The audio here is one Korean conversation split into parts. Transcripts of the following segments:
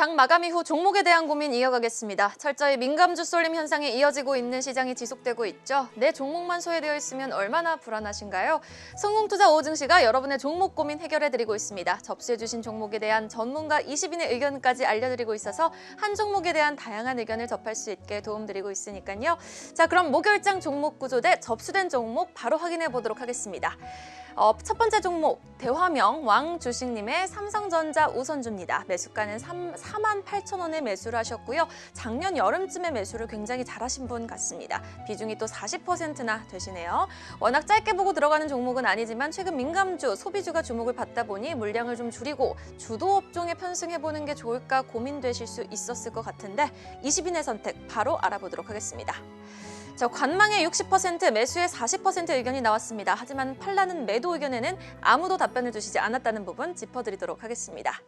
장 마감 이후 종목에 대한 고민 이어가겠습니다. 철저히 민감주 쏠림 현상이 이어지고 있는 시장이 지속되고 있죠. 내 종목만 소외되어 있으면 얼마나 불안하신가요? 성공투자 오증시가 여러분의 종목 고민 해결해드리고 있습니다. 접수해주신 종목에 대한 전문가 20인의 의견까지 알려드리고 있어서 한 종목에 대한 다양한 의견을 접할 수 있게 도움드리고 있으니까요. 자, 그럼 목요일장 종목 구조 대 접수된 종목 바로 확인해 보도록 하겠습니다. 첫 번째 종목 대화명 왕주식님의 삼성전자 우선주입니다. 매수가는 48,000원에 매수를 하셨고요. 작년 여름쯤에 매수를 굉장히 잘하신 분 같습니다. 비중이 또 40%나 되시네요. 워낙 짧게 보고 들어가는 종목은 아니지만 최근 민감주, 소비주가 주목을 받다 보니 물량을 좀 줄이고 주도 업종에 편승해보는 게 좋을까 고민되실 수 있었을 것 같은데 20인의 선택 바로 알아보도록 하겠습니다. 자, 관망의 60%, 매수의 40% 의견이 나왔습니다. 하지만 팔라는 매도 의견에는 아무도 답변을 주시지 않았다는 부분 짚어드리도록 하겠습니다.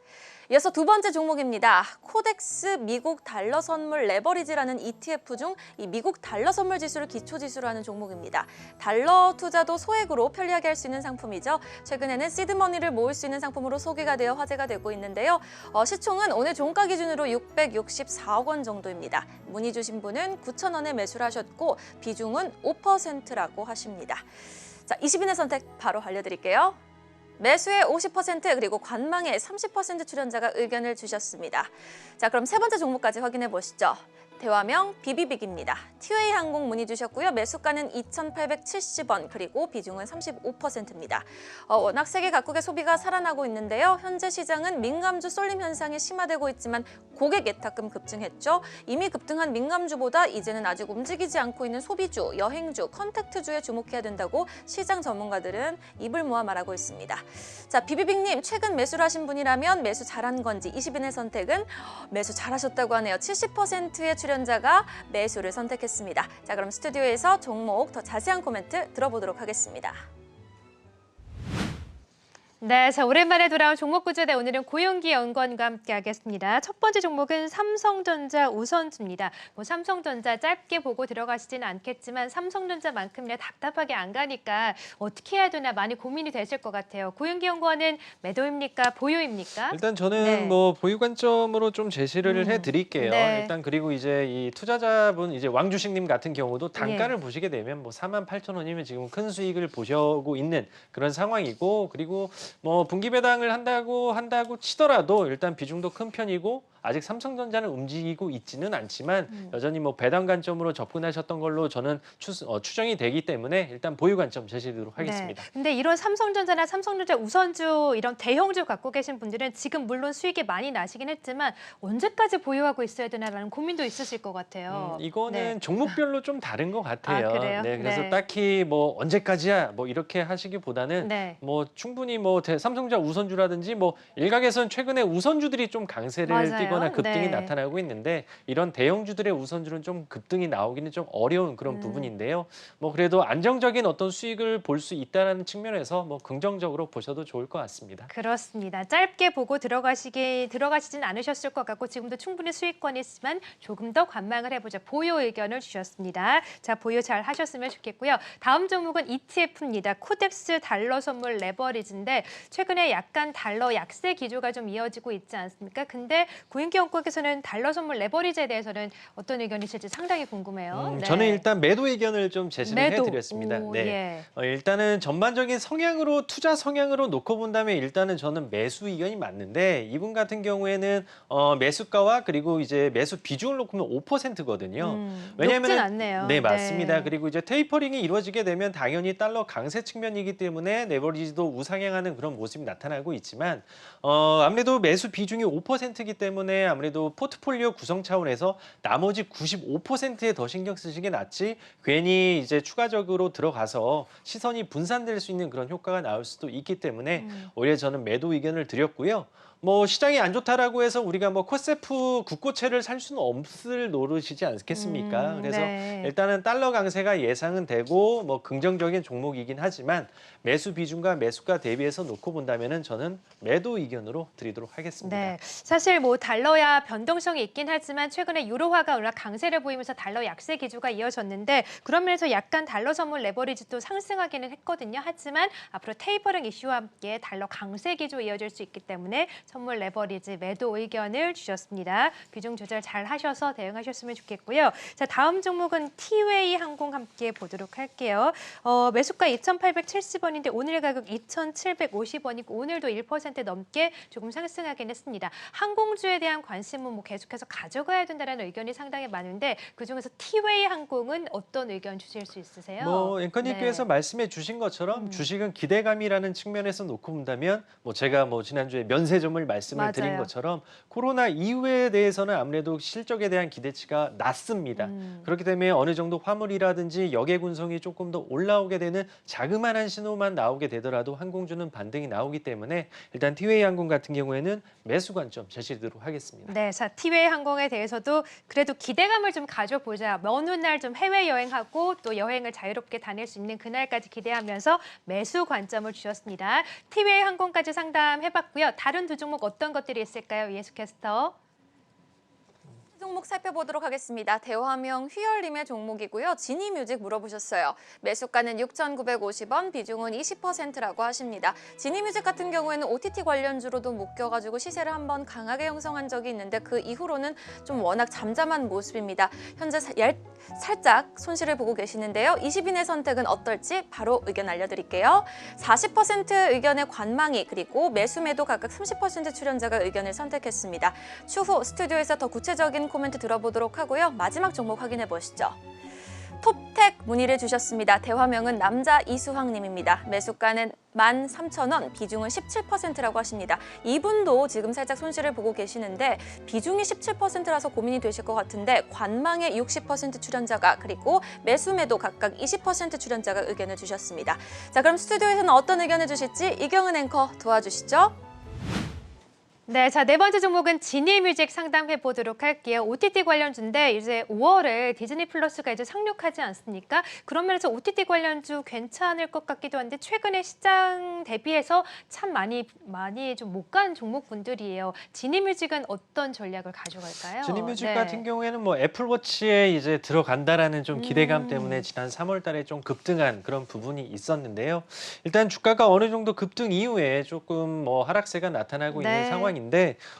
이어서 두 번째 종목입니다. 코덱스 미국 달러 선물 레버리지라는 ETF 중 이 미국 달러 선물 지수를 기초 지수로 하는 종목입니다. 달러 투자도 소액으로 편리하게 할 수 있는 상품이죠. 최근에는 시드머니를 모을 수 있는 상품으로 소개가 되어 화제가 되고 있는데요. 시총은 오늘 종가 기준으로 664억 원 정도입니다. 문의 주신 분은 9,000원에 매수를 하셨고 비중은 5%라고 하십니다. 자, 20인의 선택 바로 알려드릴게요. 매수의 50% 그리고 관망의 30% 출연자가 의견을 주셨습니다. 자, 그럼 세 번째 종목까지 확인해 보시죠. 대화명 비비빅입니다. 티웨이 항공 문의 주셨고요. 매수가는 2,870원 그리고 비중은 35%입니다. 워낙 세계 각국의 소비가 살아나고 있는데요. 현재 시장은 민감주 쏠림 현상이 심화되고 있지만 고객 예탁금 급증했죠. 이미 급등한 민감주보다 이제는 아직 움직이지 않고 있는 소비주, 여행주, 컨택트주에 주목해야 된다고 시장 전문가들은 입을 모아 말하고 있습니다. 자, 비비빅님 최근 매수를 하신 분이라면 매수 잘한 건지 20인의 선택은 매수 잘하셨다고 하네요. 70%의 출연자가 매수를 선택했습니다. 자, 그럼 스튜디오에서 종목 더 자세한 코멘트 들어보도록 하겠습니다. 네, 자 오랜만에 돌아온 종목 구조대 오늘은 고용기 연구원과 함께하겠습니다. 첫 번째 종목은 삼성전자 우선주입니다. 삼성전자 짧게 보고 들어가시지는 않겠지만 삼성전자만큼이나 답답하게 안 가니까 어떻게 해야 되나 많이 고민이 되실 것 같아요. 고용기 연구원은 매도입니까, 보유입니까? 일단 저는 네. 보유 관점으로 좀 제시를 해드릴게요. 네. 일단 그리고 이제 이 투자자분 이제 왕주식님 같은 경우도 단가를 보시게 되면 48,000원이면 지금 큰 수익을 보시고 있는 그런 상황이고 그리고 분기 배당을 한다고 치더라도 일단 비중도 큰 편이고 아직 삼성전자는 움직이고 있지는 않지만 여전히 배당 관점으로 접근하셨던 걸로 저는 추정이 되기 때문에 일단 보유 관점 제시하도록 하겠습니다. 네. 근데 이런 삼성전자나 삼성전자 우선주 이런 대형주 갖고 계신 분들은 지금 물론 수익이 많이 나시긴 했지만 언제까지 보유하고 있어야 되나라는 고민도 있으실 것 같아요. 이거는 네. 종목별로 좀 다른 것 같아요. 아, 그래요? 네, 그래서 네. 딱히 언제까지야 이렇게 하시기보다는 네. 충분히 삼성전자 우선주라든지 일각에서는 최근에 우선주들이 좀 강세를 맞아요. 띠거나 급등이 네. 나타나고 있는데 이런 대형주들의 우선주는 좀 급등이 나오기는 좀 어려운 그런 부분인데요. 그래도 안정적인 어떤 수익을 볼 수 있다는 측면에서 긍정적으로 보셔도 좋을 것 같습니다. 그렇습니다. 짧게 보고 들어가시진 않으셨을 것 같고 지금도 충분히 수익권이 있지만 조금 더 관망을 해보자. 보유 의견을 주셨습니다. 자, 보유 잘 하셨으면 좋겠고요. 다음 종목은 ETF입니다. 코덱스 달러 선물 레버리지인데 최근에 약간 달러 약세 기조가 좀 이어지고 있지 않습니까? 근데 고인기 연구원께서는 달러 선물 레버리지에 대해서는 어떤 의견이실지 상당히 궁금해요. 네. 저는 일단 매도 의견을 좀 제시를 매도. 해드렸습니다. 오, 네. 예. 일단은 전반적인 투자 성향으로 놓고 본다면 일단은 저는 매수 의견이 맞는데 이분 같은 경우에는 매수가와 그리고 이제 매수 비중을 놓고 보면 5%거든요. 높진 않네요. 네, 맞습니다. 네. 그리고 이제 테이퍼링이 이루어지게 되면 당연히 달러 강세 측면이기 때문에 레버리지도 우상향하는 그런 모습이 나타나고 있지만 아무래도 매수 비중이 5%이기 때문에 아무래도 포트폴리오 구성 차원에서 나머지 95%에 더 신경 쓰시는 게 낫지 괜히 이제 추가적으로 들어가서 시선이 분산될 수 있는 그런 효과가 나올 수도 있기 때문에 오히려 저는 매도 의견을 드렸고요. 시장이 안 좋다라고 해서 우리가 코세프 국고채를 살 수는 없을 노릇이지 않겠습니까? 그래서 네. 일단은 달러 강세가 예상은 되고 긍정적인 종목이긴 하지만 매수 비중과 매수가 대비해서 놓고 본다면은 저는 매도 의견으로 드리도록 하겠습니다. 네, 사실 달러야 변동성이 있긴 하지만 최근에 유로화가 워낙 강세를 보이면서 달러 약세 기조가 이어졌는데 그런 면에서 약간 달러 선물 레버리지도 상승하기는 했거든요. 하지만 앞으로 테이퍼링 이슈와 함께 달러 강세 기조 이어질 수 있기 때문에 선물 레버리지 매도 의견을 주셨습니다. 비중 조절 잘 하셔서 대응하셨으면 좋겠고요. 자, 다음 종목은 티웨이 항공 함께 보도록 할게요. 매수가 2,870원인데 오늘 가격 2,750원이고 오늘도 1% 넘게 조금 상승하긴 했습니다. 항공주에 대한 관심은 뭐 계속해서 가져가야 된다는 의견이 상당히 많은데 그중에서 티웨이 항공은 어떤 의견 주실 수 있으세요? 뭐 앵커님께서 네. 말씀해 주신 것처럼 주식은 기대감이라는 측면에서 놓고 본다면 뭐 제가 뭐 지난주에 면세점을 말씀을 드린 맞아요. 것처럼 코로나 이후에 대해서는 아무래도 실적에 대한 기대치가 낮습니다. 그렇기 때문에 어느 정도 화물이라든지 역의 군성이 조금 더 올라오게 되는 자그마한 신호만 나오게 되더라도 항공주는 반등이 나오기 때문에 일단 티웨이 항공 같은 경우에는 매수 관점 제시드리도록 하겠습니다. 네, 자, 티웨이 항공에 대해서도 그래도 기대감을 좀 가져보자. 먼 훗날 좀 해외 여행하고 또 여행을 자유롭게 다닐 수 있는 그날까지 기대하면서 매수 관점을 주셨습니다. 티웨이 항공까지 상담해봤고요. 다른 두 종목 어떤 것들이 있을까요, 이해수 캐스터? 종목 살펴보도록 하겠습니다. 대화명 휘열림의 종목이고요. 지니뮤직 물어보셨어요. 매수가는 6,950원, 비중은 20%라고 하십니다. 지니뮤직 같은 경우에는 OTT 관련주로도 묶여가지고 시세를 한번 강하게 형성한 적이 있는데 그 이후로는 좀 워낙 잠잠한 모습입니다. 현재 살짝 손실을 보고 계시는데요. 20인의 선택은 어떨지 바로 의견 알려드릴게요. 40% 의견의 관망이 그리고 매수 매도 각각 30% 출연자가 의견을 선택했습니다. 추후 스튜디오에서 더 구체적인 코멘트 들어보도록 하고요. 마지막 종목 확인해 보시죠. 톱텍 문의를 주셨습니다. 대화명은 남자 이수황님입니다. 매수가는 13,000원, 비중은 17%라고 하십니다. 이분도 지금 살짝 손실을 보고 계시는데 비중이 17%라서 고민이 되실 것 같은데 관망의 60% 출연자가 그리고 매수 매도 각각 20% 출연자가 의견을 주셨습니다. 자, 그럼 스튜디오에서는 어떤 의견을 주실지 이경은 앵커 도와주시죠. 네, 자, 네 번째 종목은 지니뮤직 상담해 보도록 할게요. OTT 관련주인데 이제 5월에 디즈니 플러스가 이제 상륙하지 않습니까? 그런 면에서 OTT 관련주 괜찮을 것 같기도 한데 최근에 시장 대비해서 참 많이 좀 못 간 종목분들이에요. 지니뮤직은 어떤 전략을 가져갈까요? 지니뮤직 네. 같은 경우에는 뭐 애플워치에 이제 들어간다라는 좀 기대감 때문에 지난 3월달에 좀 급등한 그런 부분이 있었는데요. 일단 주가가 어느 정도 급등 이후에 조금 뭐 하락세가 나타나고 네. 있는 상황인데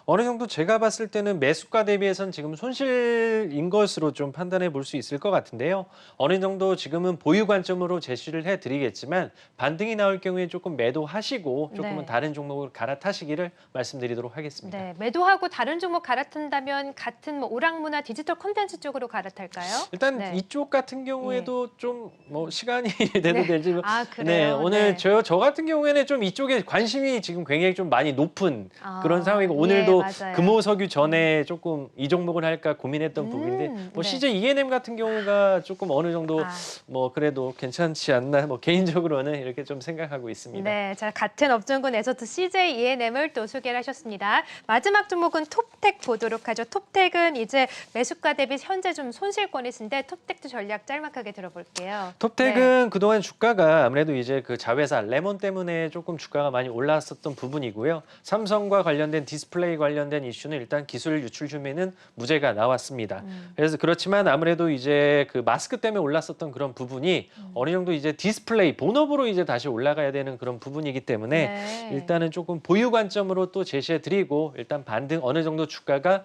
어느 정도 제가 봤을 때는 매수가 대비해서는 지금 손실인 것으로 좀 판단해 볼 수 있을 것 같은데요. 어느 정도 지금은 보유 관점으로 제시를 해드리겠지만 반등이 나올 경우에 조금 매도하시고 조금은 네. 다른 종목을 갈아타시기를 말씀드리도록 하겠습니다. 네, 매도하고 다른 종목 갈아탄다면 같은 뭐 오락문화 디지털 콘텐츠 쪽으로 갈아탈까요? 일단 네. 이쪽 같은 경우에도 좀 뭐 시간이 돼도 될지 아, 네, 그래요? 오늘 네. 저 같은 경우에는 좀 이쪽에 관심이 지금 굉장히 좀 많이 높은 그런 상황이고 예, 오늘도 맞아요. 금호석유 전에 조금 이 종목을 할까 고민했던 부분인데 뭐 네. CJ E&M 같은 경우가 조금 어느 정도 아. 뭐 그래도 괜찮지 않나 뭐 개인적으로는 이렇게 좀 생각하고 있습니다. 네, 자, 같은 업종군에서도 CJ E&M을 또 소개를 하셨습니다. 마지막 종목은 톱텍 보도록 하죠. 톱텍은 이제 매수가 대비 현재 좀 손실권이 있는데 톱텍도 전략 짤막하게 들어볼게요. 톱텍은 그동안 주가가 아무래도 이제 그 자회사 레몬 때문에 조금 주가가 많이 올랐었던 부분이고요. 삼성과 관련된 디스플레이 관련된 이슈는 일단 기술 유출 혐의는 무죄가 나왔습니다. 그래서 그렇지만 아무래도 이제 그 마스크 때문에 올랐었던 그런 부분이 어느 정도 이제 디스플레이 본업으로 이제 다시 올라가야 되는 그런 부분이기 때문에 네. 일단은 조금 보유 관점으로 또 제시해 드리고 일단 반등 어느 정도 주가가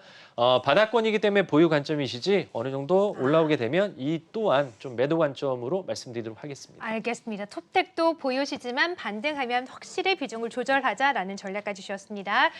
바닥권이기 때문에 보유 관점이시지 어느 정도 올라오게 되면 이 또한 좀 매도 관점으로 말씀드리도록 하겠습니다. 알겠습니다. 톱텍도 보유시지만 반등하면 확실히 비중을 조절하자라는 전략까지 주셨습니다.